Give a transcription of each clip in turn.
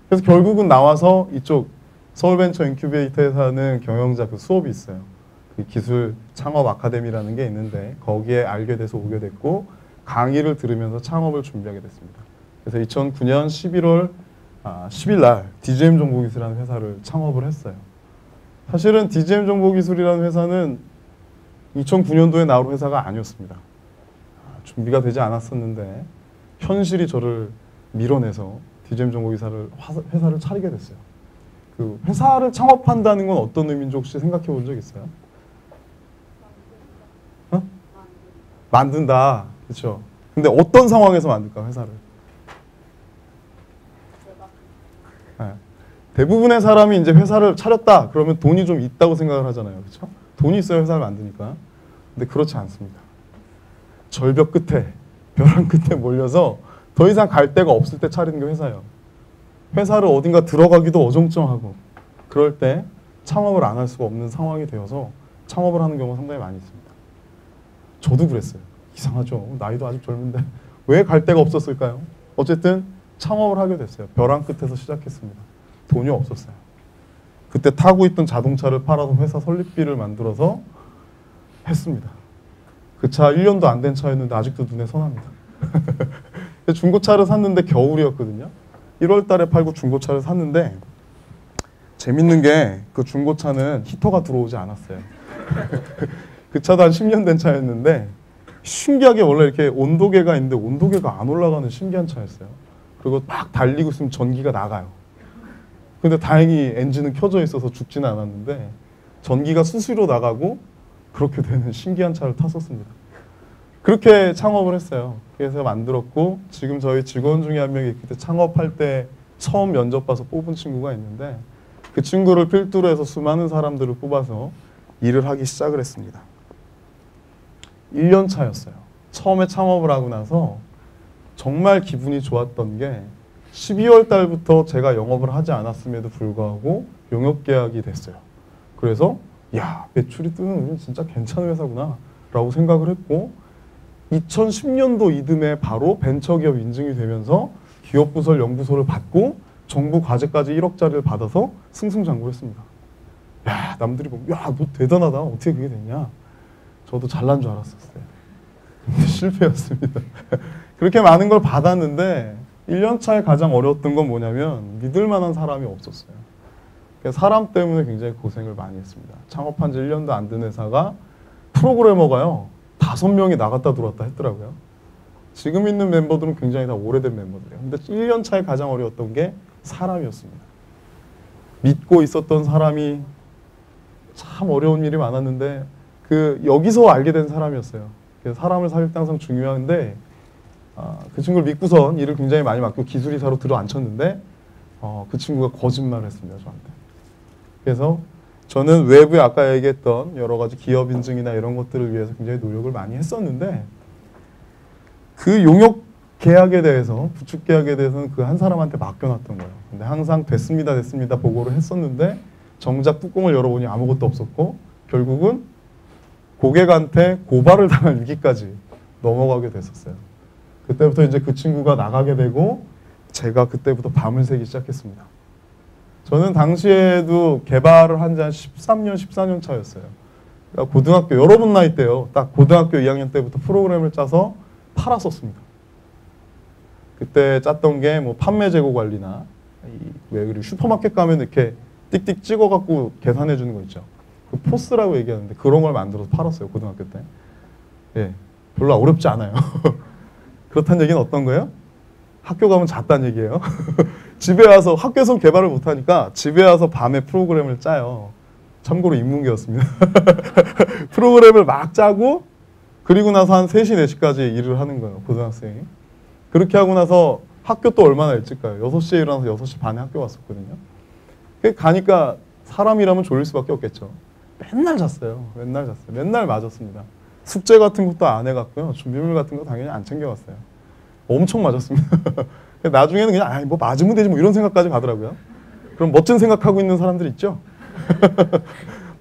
그래서 결국은 나와서 이쪽 서울벤처 인큐베이터에서 하는 경영자 그 수업이 있어요. 그 기술 창업 아카데미라는 게 있는데 거기에 알게 돼서 오게 됐고 강의를 들으면서 창업을 준비하게 됐습니다. 그래서 2009년 11월 10일 날 DGM 정보기술이라는 회사를 창업을 했어요. 사실은 DGM 정보기술이라는 회사는 2009년도에 나올 회사가 아니었습니다. 준비가 되지 않았었는데 현실이 저를 밀어내서 DGM 정보기술을 회사를 차리게 됐어요. 그 회사를 창업한다는 건 어떤 의미인지 혹시 생각해 본 적 있어요? 어? 만든다. 그렇죠. 근데 어떤 상황에서 만들까, 회사를? 네. 대부분의 사람이 이제 회사를 차렸다 그러면 돈이 좀 있다고 생각을 하잖아요. 그렇죠? 돈이 있어야 회사를 만드니까. 근데 그렇지 않습니다. 절벽 끝에, 벼랑 끝에 몰려서 더 이상 갈 데가 없을 때 차리는 게 회사예요. 회사를 어딘가 들어가기도 어정쩡하고 그럴 때 창업을 안 할 수가 없는 상황이 되어서 창업을 하는 경우가 상당히 많이 있습니다. 저도 그랬어요. 이상하죠. 나이도 아직 젊은데 왜 갈 데가 없었을까요? 어쨌든 창업을 하게 됐어요. 벼랑 끝에서 시작했습니다. 돈이 없었어요. 그때 타고 있던 자동차를 팔아서 회사 설립비를 만들어서 했습니다. 그 차 1년도 안 된 차였는데 아직도 눈에 선합니다. 중고차를 샀는데 겨울이었거든요. 1월 달에 팔고 중고차를 샀는데 재밌는 게 그 중고차는 히터가 들어오지 않았어요. 그 차도 한 10년 된 차였는데 신기하게 원래 이렇게 온도계가 있는데 온도계가 안 올라가는 신기한 차였어요. 그리고 막 달리고 있으면 전기가 나가요. 근데 다행히 엔진은 켜져 있어서 죽지는 않았는데 전기가 수시로 나가고 그렇게 되는 신기한 차를 탔었습니다. 그렇게 창업을 했어요. 그래서 만들었고 지금 저희 직원 중에 한 명이 그때 창업할 때 처음 면접 봐서 뽑은 친구가 있는데 그 친구를 필두로 해서 수많은 사람들을 뽑아서 일을 하기 시작을 했습니다. 1년 차였어요. 처음에 창업을 하고 나서 정말 기분이 좋았던 게 12월 달부터 제가 영업을 하지 않았음에도 불구하고 용역 계약이 됐어요. 그래서 야, 매출이 뜨는 우리는 진짜 괜찮은 회사구나 라고 생각을 했고 2010년도 이듬해 바로 벤처기업 인증이 되면서 기업부설 연구소를 받고 정부 과제까지 1억짜리를 받아서 승승장구했습니다. 야, 남들이 보면 야, 너 대단하다. 어떻게 그게 됐냐. 저도 잘난 줄 알았었어요. 근데 실패였습니다. 그렇게 많은 걸 받았는데 1년 차에 가장 어려웠던 건 뭐냐면 믿을 만한 사람이 없었어요. 사람 때문에 굉장히 고생을 많이 했습니다. 창업한 지 1년도 안 된 회사가 프로그래머가요. 5명이 나갔다 들어왔다 했더라고요. 지금 있는 멤버들은 굉장히 다 오래된 멤버들이에요. 근데 1년 차에 가장 어려웠던 게 사람이었습니다. 믿고 있었던 사람이 참 어려운 일이 많았는데 여기서 알게 된 사람이었어요. 그래서 사람을 살릴 때 항상 중요한데 그 친구를 믿고선 일을 굉장히 많이 맡고 기술이사로 들어앉혔는데 그 친구가 거짓말을 했습니다. 저한테. 그래서 저는 외부에 아까 얘기했던 여러 가지 기업 인증이나 이런 것들을 위해서 굉장히 노력을 많이 했었는데 그 용역 계약에 대해서 부축 계약에 대해서는 그 한 사람한테 맡겨놨던 거예요. 근데 항상 됐습니다 보고를 했었는데 정작 뚜껑을 열어보니 아무것도 없었고 결국은 고객한테 고발을 당할 위기까지 넘어가게 됐었어요. 그때부터 이제 그 친구가 나가게 되고 제가 그때부터 밤을 새기 시작했습니다. 저는 당시에도 개발을 한 지 한 13년, 14년 차였어요. 그러니까 고등학교, 여러분 나이 때요. 딱 고등학교 2학년 때부터 프로그램을 짜서 팔았었습니다. 그때 짰던 게 뭐 판매 재고 관리나 왜 그리고 슈퍼마켓 가면 이렇게 띡띡 찍어갖고 계산해 주는 거 있죠. 그 포스라고 얘기하는데 그런 걸 만들어서 팔았어요. 고등학교 때. 예, 별로 어렵지 않아요. 그렇다는 얘기는 어떤 거예요? 학교 가면 잤다는 얘기예요. 집에 와서 학교에서 개발을 못하니까 집에 와서 밤에 프로그램을 짜요. 참고로 인문계였습니다. 프로그램을 막 짜고 그리고 나서 한 3시, 4시까지 일을 하는 거예요. 고등학생이. 그렇게 하고 나서 학교 또 얼마나 일찍가요? 6시에 일어나서 6시 반에 학교 왔었거든요. 가니까 사람이라면 졸릴 수밖에 없겠죠. 맨날 잤어요. 맨날 잤어요. 맨날 맞았습니다. 숙제 같은 것도 안 해갔고요. 준비물 같은 거 당연히 안 챙겨갔어요. 엄청 맞았습니다. 나중에는 그냥 뭐 맞으면 되지 뭐 이런 생각까지 가더라고요. 그럼 멋진 생각하고 있는 사람들 있죠?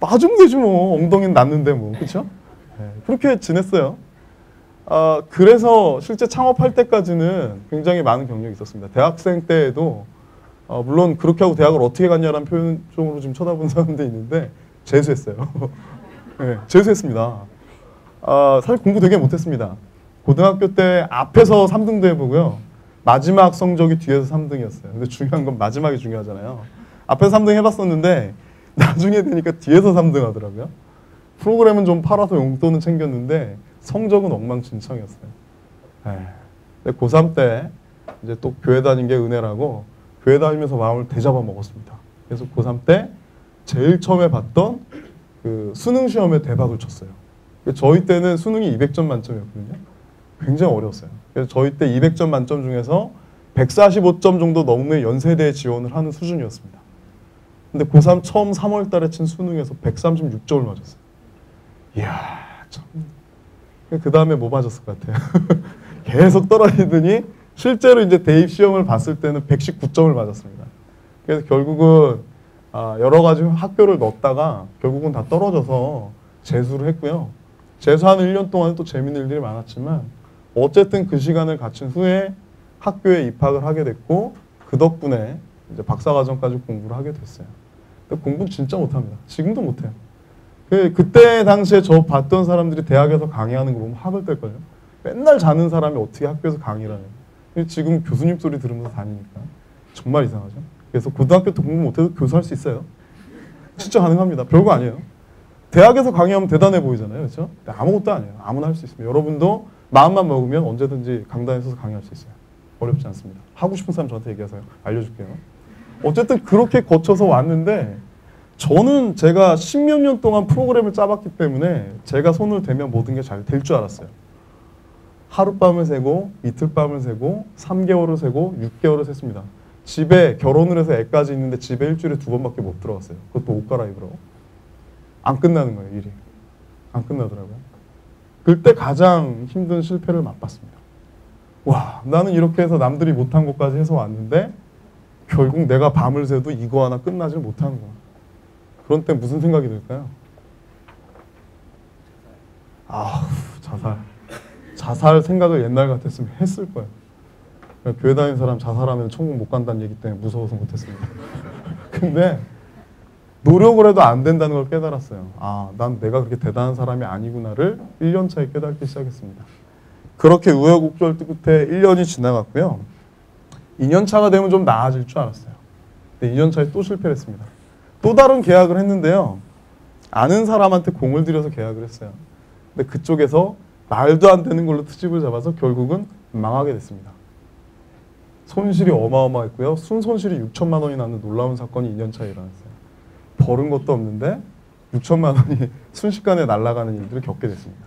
맞으면 되지 뭐. 엉덩이는 났는데 뭐. 그렇죠? 네, 그렇게 지냈어요. 그래서 실제 창업할 때까지는 굉장히 많은 경력이 있었습니다. 대학생 때에도 물론 그렇게 하고 대학을 어떻게 갔냐라는 표현 쪽으로 지금 쳐다보는 사람도 있는데 재수했어요. 네, 재수했습니다. 사실 공부 되게 못했습니다. 고등학교 때 앞에서 3등도 해보고요. 마지막 성적이 뒤에서 3등이었어요. 근데 중요한 건 마지막이 중요하잖아요. 앞에서 3등 해봤었는데 나중에 되니까 뒤에서 3등 하더라고요. 프로그램은 좀 팔아서 용돈은 챙겼는데 성적은 엉망진창이었어요. 근데 고3 때 이제 또 교회 다닌 게 은혜라고 교회 다니면서 마음을 되잡아 먹었습니다. 그래서 고3 때 제일 처음에 봤던 그 수능 시험에 대박을 쳤어요. 저희 때는 수능이 200점 만점이었거든요. 굉장히 어려웠어요. 그래서 저희 때 200점 만점 중에서 145점 정도 넘으면 연세대에 지원을 하는 수준이었습니다. 근데 고3 처음 3월 달에 친 수능에서 136점을 맞았어요. 이야, 참. 그 다음에 뭐 맞았을 것 같아요? 계속 떨어지더니 실제로 이제 대입 시험을 봤을 때는 119점을 맞았습니다. 그래서 결국은 여러 가지 학교를 넣었다가 결국은 다 떨어져서 재수를 했고요. 재수하는 1년 동안 또 재밌는 일들이 많았지만 어쨌든 그 시간을 갖춘 후에 학교에 입학을 하게 됐고 그 덕분에 이제 박사과정까지 공부를 하게 됐어요. 근데 공부는 진짜 못합니다. 지금도 못해요. 그때 당시에 저 봤던 사람들이 대학에서 강의하는 거 보면 학을 뗄걸요. 맨날 자는 사람이 어떻게 학교에서 강의를 하냐. 지금 교수님 소리 들으면서 다니니까 정말 이상하죠. 그래서 고등학교 때 공부 못해도 교수할 수 있어요. 진짜 가능합니다. 별거 아니에요. 대학에서 강의하면 대단해 보이잖아요. 그렇죠? 아무것도 아니에요. 아무나 할 수 있습니다. 여러분도 마음만 먹으면 언제든지 강단에 서서 강의할 수 있어요. 어렵지 않습니다. 하고 싶은 사람 저한테 얘기하세요. 알려줄게요. 어쨌든 그렇게 거쳐서 왔는데 저는 제가 10몇 년 동안 프로그램을 짜봤기 때문에 제가 손을 대면 모든 게 잘 될 줄 알았어요. 하룻밤을 새고 이틀밤을 새고 3개월을 새고 6개월을 샜습니다. 집에 결혼을 해서 애까지 있는데 집에 일주일에 2번밖에 못 들어갔어요. 그것도 옷 갈아입으러. 안 끝나는 거예요, 일이. 안 끝나더라고요. 그때 가장 힘든 실패를 맛봤습니다. 와, 나는 이렇게 해서 남들이 못한 것까지 해서 왔는데 결국 내가 밤을 새도 이거 하나 끝나질 못하는구나. 그런 때 무슨 생각이 들까요? 자살 생각을 옛날 같았으면 했을 거예요. 교회 다니는 사람 자살하면 천국 못 간다는 얘기 때문에 무서워서 못했습니다. 근데 노력을 해도 안 된다는 걸 깨달았어요. 난 내가 그렇게 대단한 사람이 아니구나를 1년 차에 깨닫기 시작했습니다. 그렇게 우여곡절 끝에 1년이 지나갔고요. 2년 차가 되면 좀 나아질 줄 알았어요. 근데 2년 차에 또 실패를 했습니다. 또 다른 계약을 했는데요. 아는 사람한테 공을 들여서 계약을 했어요. 근데 그쪽에서 말도 안 되는 걸로 트집을 잡아서 결국은 망하게 됐습니다. 손실이 어마어마했고요. 순손실이 6천만 원이 나는 놀라운 사건이 2년 차에 일어났어요. 벌은 것도 없는데 6천만 원이 순식간에 날아가는 일들을 겪게 됐습니다.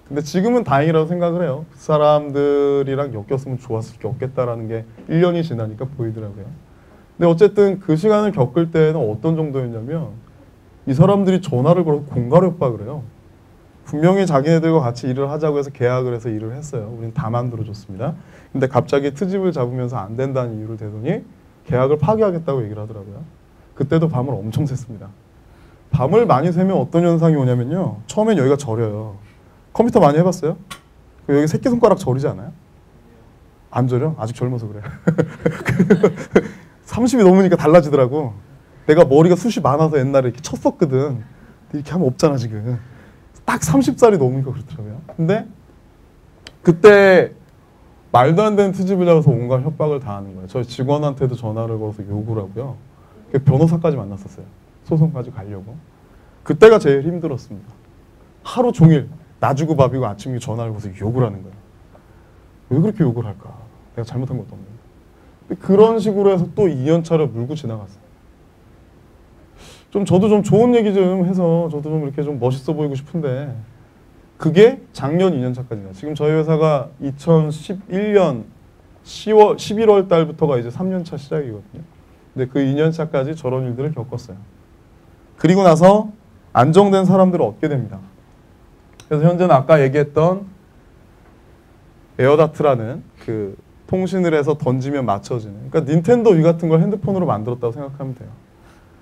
근데 지금은 다행이라고 생각을 해요. 그 사람들이랑 엮였으면 좋았을 게 없겠다라는 게 1년이 지나니까 보이더라고요. 근데 어쨌든 그 시간을 겪을 때는 어떤 정도였냐면 이 사람들이 전화를 걸어서 공갈을 협박을 해요. 분명히 자기네들과 같이 일을 하자고 해서 계약을 해서 일을 했어요. 우린 다 만들어줬습니다. 근데 갑자기 트집을 잡으면서 안 된다는 이유를 대더니 계약을 파기하겠다고 얘기를 하더라고요. 그때도 밤을 엄청 샜습니다. 밤을 많이 새면 어떤 현상이 오냐면요. 처음엔 여기가 저려요. 컴퓨터 많이 해봤어요? 여기 새끼손가락 저리지 않아요? 안 저려? 아직 젊어서 그래. 30이 넘으니까 달라지더라고. 내가 머리가 숱이 많아서 옛날에 이렇게 쳤었거든. 이렇게 하면 없잖아 지금. 딱 30살이 넘으니까 그렇더라고요. 근데 그때 말도 안 되는 트집을 잡아서 온갖 협박을 다 하는 거예요. 저희 직원한테도 전화를 걸어서 욕을 하고요. 변호사까지 만났었어요. 소송까지 가려고. 그때가 제일 힘들었습니다. 하루 종일 나 주고 밥이고 아침에 전화를 걸어서 욕을 하는 거예요. 왜 그렇게 욕을 할까? 내가 잘못한 것도 없는데. 그런 식으로 해서 또 2년차를 물고 지나갔어요. 저도 좀 좋은 얘기 좀 해서 저도 좀 이렇게 좀 멋있어 보이고 싶은데 그게 작년 2년차까지예요. 지금 저희 회사가 2011년 11월 달부터가 이제 3년차 시작이거든요. 근데 그 2년차까지 저런 일들을 겪었어요. 그리고 나서 안정된 사람들을 얻게 됩니다. 그래서 현재는 아까 얘기했던 에어다트라는 그 통신을 해서 던지면 맞춰지는, 그러니까 닌텐도 위 같은 걸 핸드폰으로 만들었다고 생각하면 돼요.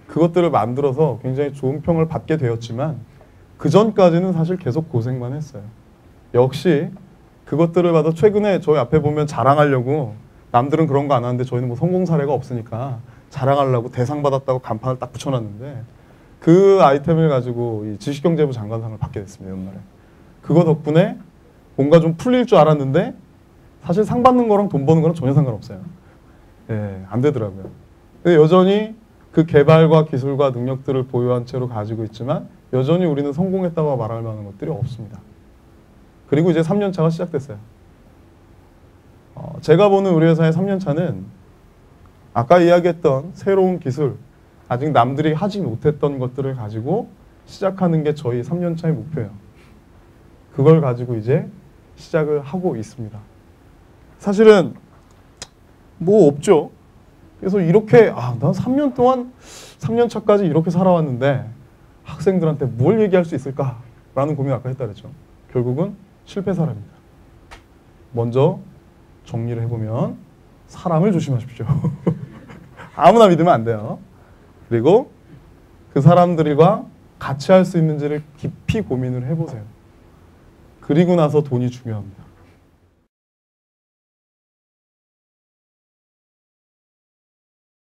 그것들을 만들어서 굉장히 좋은 평을 받게 되었지만 그 전까지는 사실 계속 고생만 했어요. 역시 그것들을 봐도 최근에 저희 앞에 보면 자랑하려고 남들은 그런 거 안 하는데 저희는 뭐 성공 사례가 없으니까 자랑하려고 대상 받았다고 간판을 딱 붙여놨는데 그 아이템을 가지고 이 지식경제부 장관상을 받게 됐습니다. 연말에. 그거 덕분에 뭔가 좀 풀릴 줄 알았는데 사실 상 받는 거랑 돈 버는 거랑 전혀 상관없어요. 예, 안 되더라고요. 근데 여전히 그 개발과 기술과 능력들을 보유한 채로 가지고 있지만 여전히 우리는 성공했다고 말할 만한 것들이 없습니다. 그리고 이제 3년차가 시작됐어요. 제가 보는 우리 회사의 3년차는 아까 이야기했던 새로운 기술, 아직 남들이 하지 못했던 것들을 가지고 시작하는 게 저희 3년차의 목표예요. 그걸 가지고 이제 시작을 하고 있습니다. 사실은 뭐 없죠. 그래서 이렇게 난 3년 동안 3년차까지 이렇게 살아왔는데 학생들한테 뭘 얘기할 수 있을까라는 고민 아까 했다 그랬죠. 결국은 실패 사례입니다. 먼저 정리를 해보면 사람을 조심하십시오. 아무나 믿으면 안 돼요. 그리고 그 사람들과 같이 할 수 있는지를 깊이 고민을 해보세요. 그리고 나서 돈이 중요합니다.